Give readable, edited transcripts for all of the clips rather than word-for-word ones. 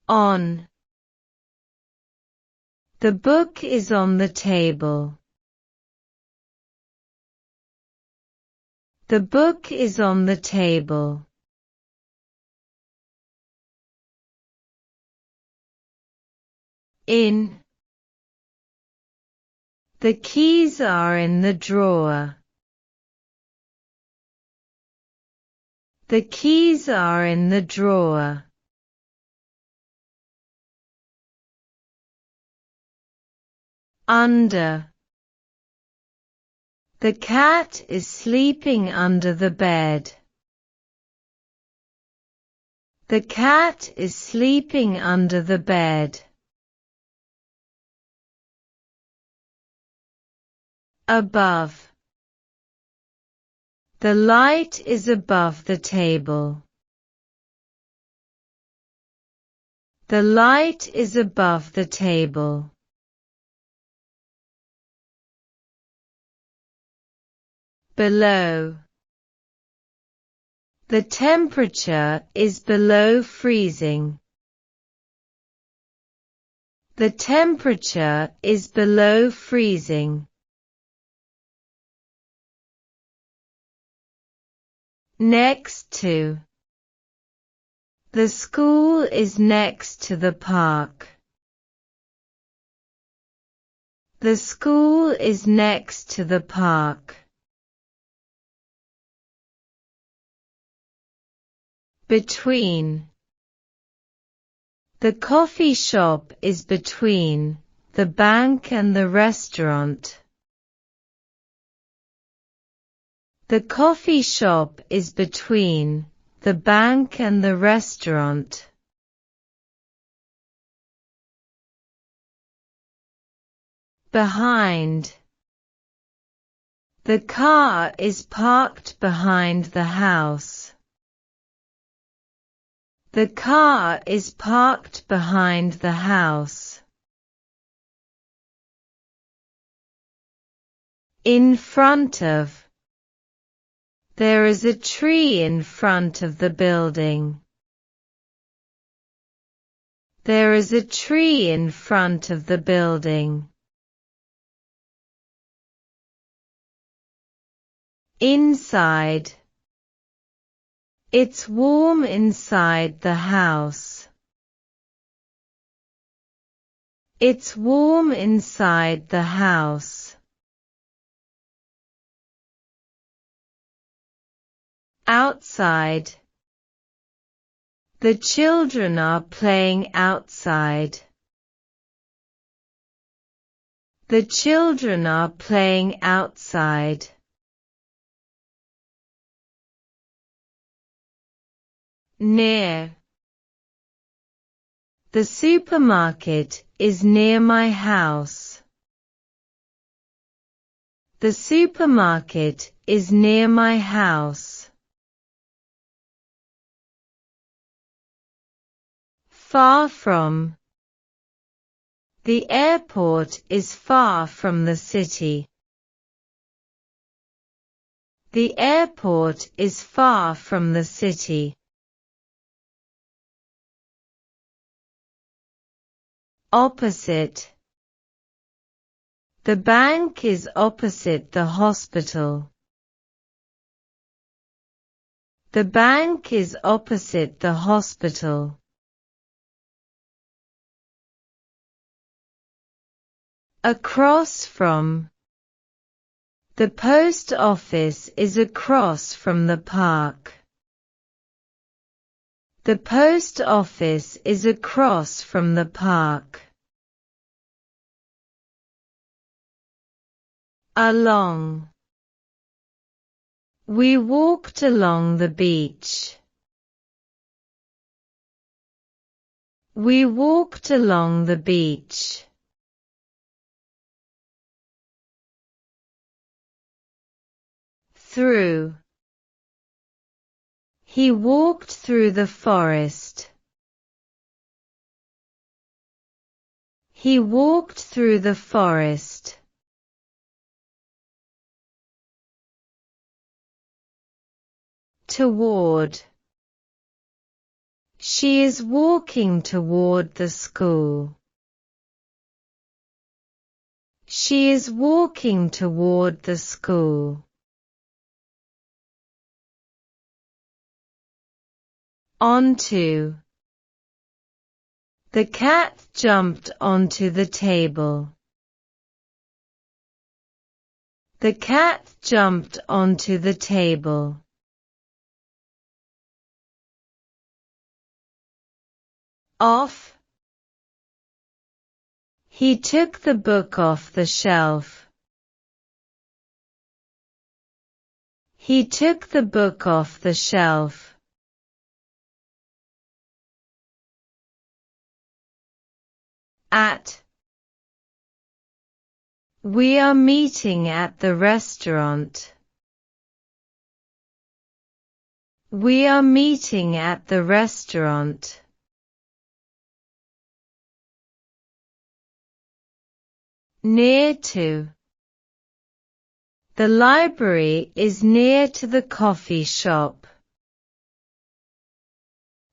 On. The book is on the table. The book is on the table. In. The keys are in the drawer. The keys are in the drawer. Under. The cat is sleeping under the bed. The cat is sleeping under the bed. Above. The light is above the table. The light is above the table. Below. The temperature is below freezing. The temperature is below freezing. Next to. The school is next to the park. The school is next to the park. Between. The coffee shop is between the bank and the restaurant. The coffee shop is between the bank and the restaurant. Behind. The car is parked behind the house. The car is parked behind the house. In front of. There is a tree in front of the building. There is a tree in front of the building. Inside. It's warm inside the house. It's warm inside the house. Outside. The children are playing outside. The children are playing outside. Near. The supermarket is near my house. The supermarket is near my house. Far from. The airport is far from the city. The airport is far from the city. Opposite. The bank is opposite the hospital. The bank is opposite the hospital. Across from. The post office is across from the park. The post office is across from the park. Along. We walked along the beach. We walked along the beach. Through. He walked through the forest. He walked through the forest. Toward. She is walking toward the school. She is walking toward the school. Onto. The cat jumped onto the table. The cat jumped onto the table. Off. He took the book off the shelf. He took the book off the shelf. At. We are meeting at the restaurant. We are meeting at the restaurant. Near to. The library is near to the coffee shop.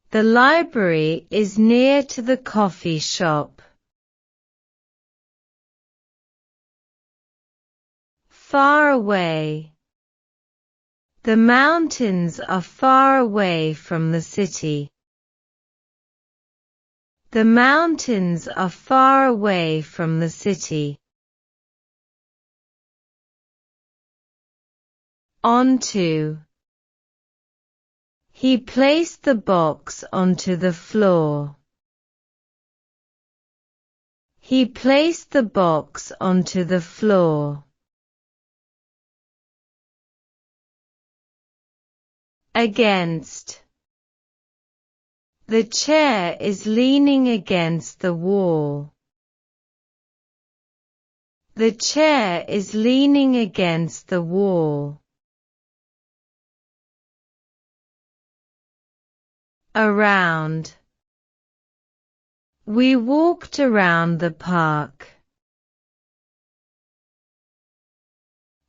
The library is near to the coffee shop. Far away. The mountains are far away from the city. The mountains are far away from the city. Onto. He placed the box onto the floor. He placed the box onto the floor. Against. The chair is leaning against the wall. The chair is leaning against the wall. Around. We walked around the park.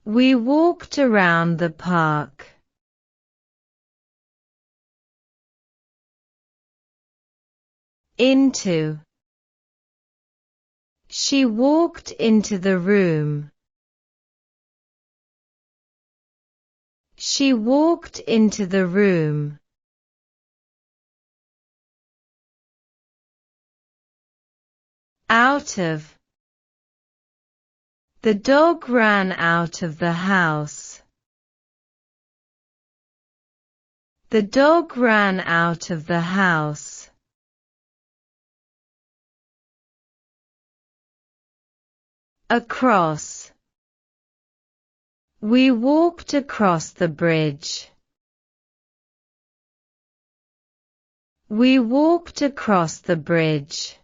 We walked around the park. Into. She walked into the room. She walked into the room. Out of. The dog ran out of the house. The dog ran out of the house. Across. We walked across the bridge. We walked across the bridge.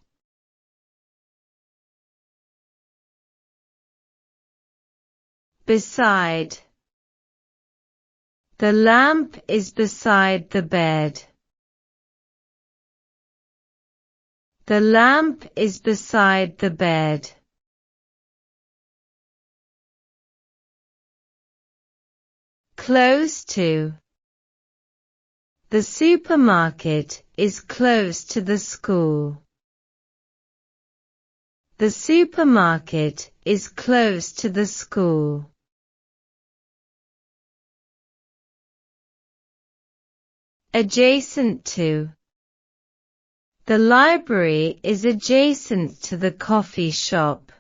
Beside. The lamp is beside the bed. The lamp is beside the bed. Close to. The supermarket is close to the school. The supermarket is close to the school. Adjacent to. The library is adjacent to the coffee shop.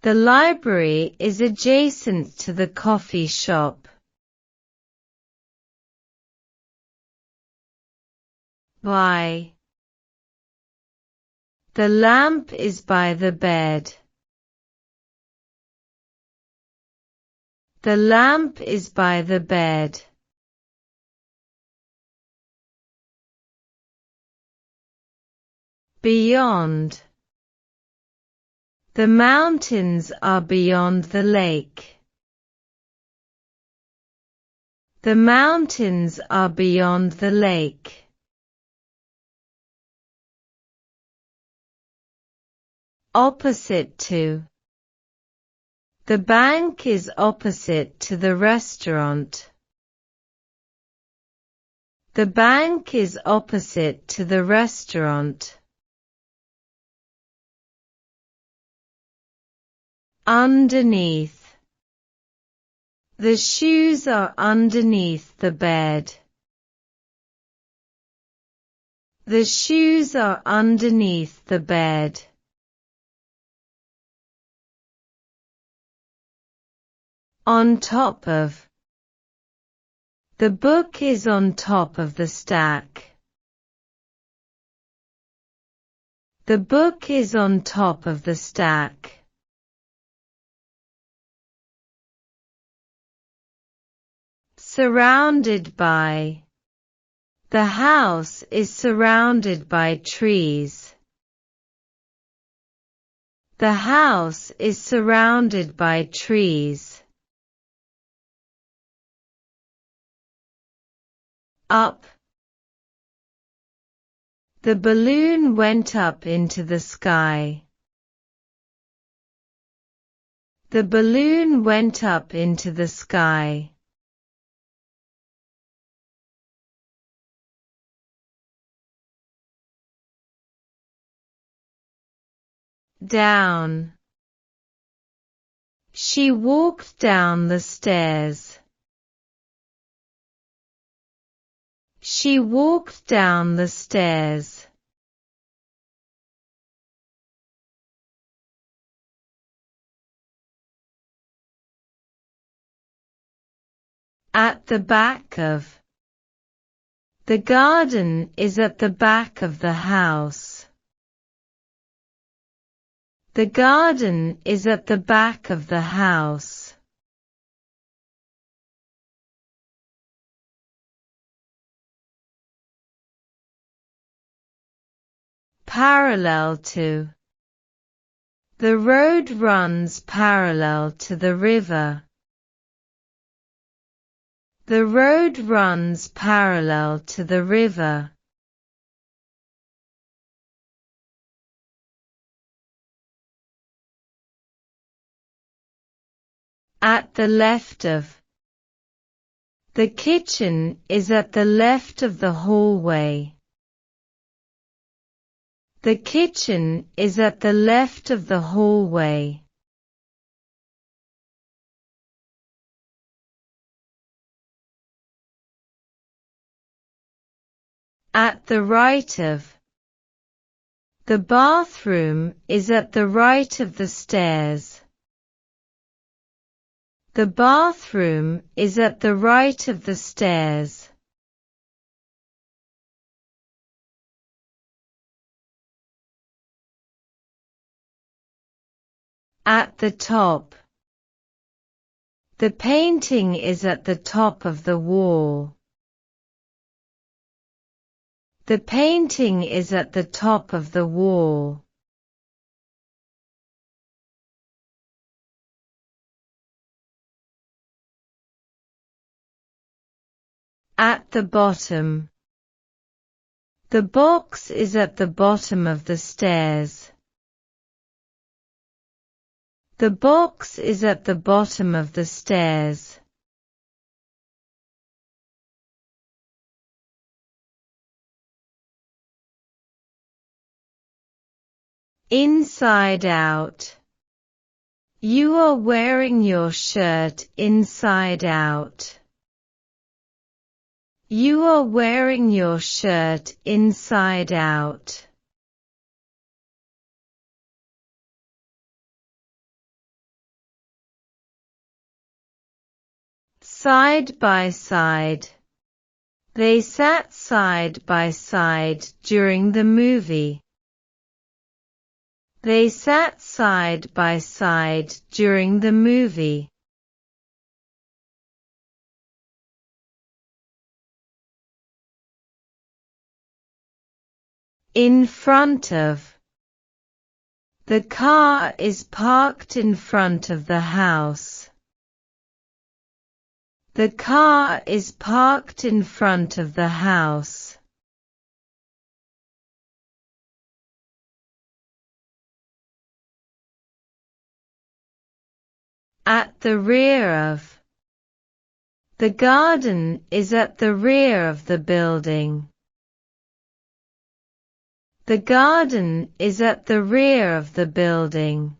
The library is adjacent to the coffee shop. By. The lamp is by the bed. The lamp is by the bed. Beyond. The mountains are beyond the lake. The mountains are beyond the lake. Opposite to. The bank is opposite to the restaurant. The bank is opposite to the restaurant. Underneath. The shoes are underneath the bed. The shoes are underneath the bed. On top of. The book is on top of the stack. The book is on top of the stack. Surrounded by. The house is surrounded by trees. The house is surrounded by trees. Up. The balloon went up into the sky. The balloon went up into the sky. Down. She walked down the stairs. She walked down the stairs. At the back of. The garden is at the back of the house. The garden is at the back of the house. Parallel to. The road runs parallel to the river. The road runs parallel to the river. At the left of. The kitchen is at the left of the hallway. The kitchen is at the left of the hallway. At the right of. The bathroom is at the right of the stairs. The bathroom is at the right of the stairs. At the top. The painting is at the top of the wall. The painting is at the top of the wall. At the bottom. The box is at the bottom of the stairs. The box is at the bottom of the stairs. Inside out. You are wearing your shirt inside out. You are wearing your shirt inside out. Side by side. They sat side by side during the movie. They sat side by side during the movie. In front of. The car is parked in front of the house. The car is parked in front of the house. At the rear of. The garden is at the rear of the building. The garden is at the rear of the building.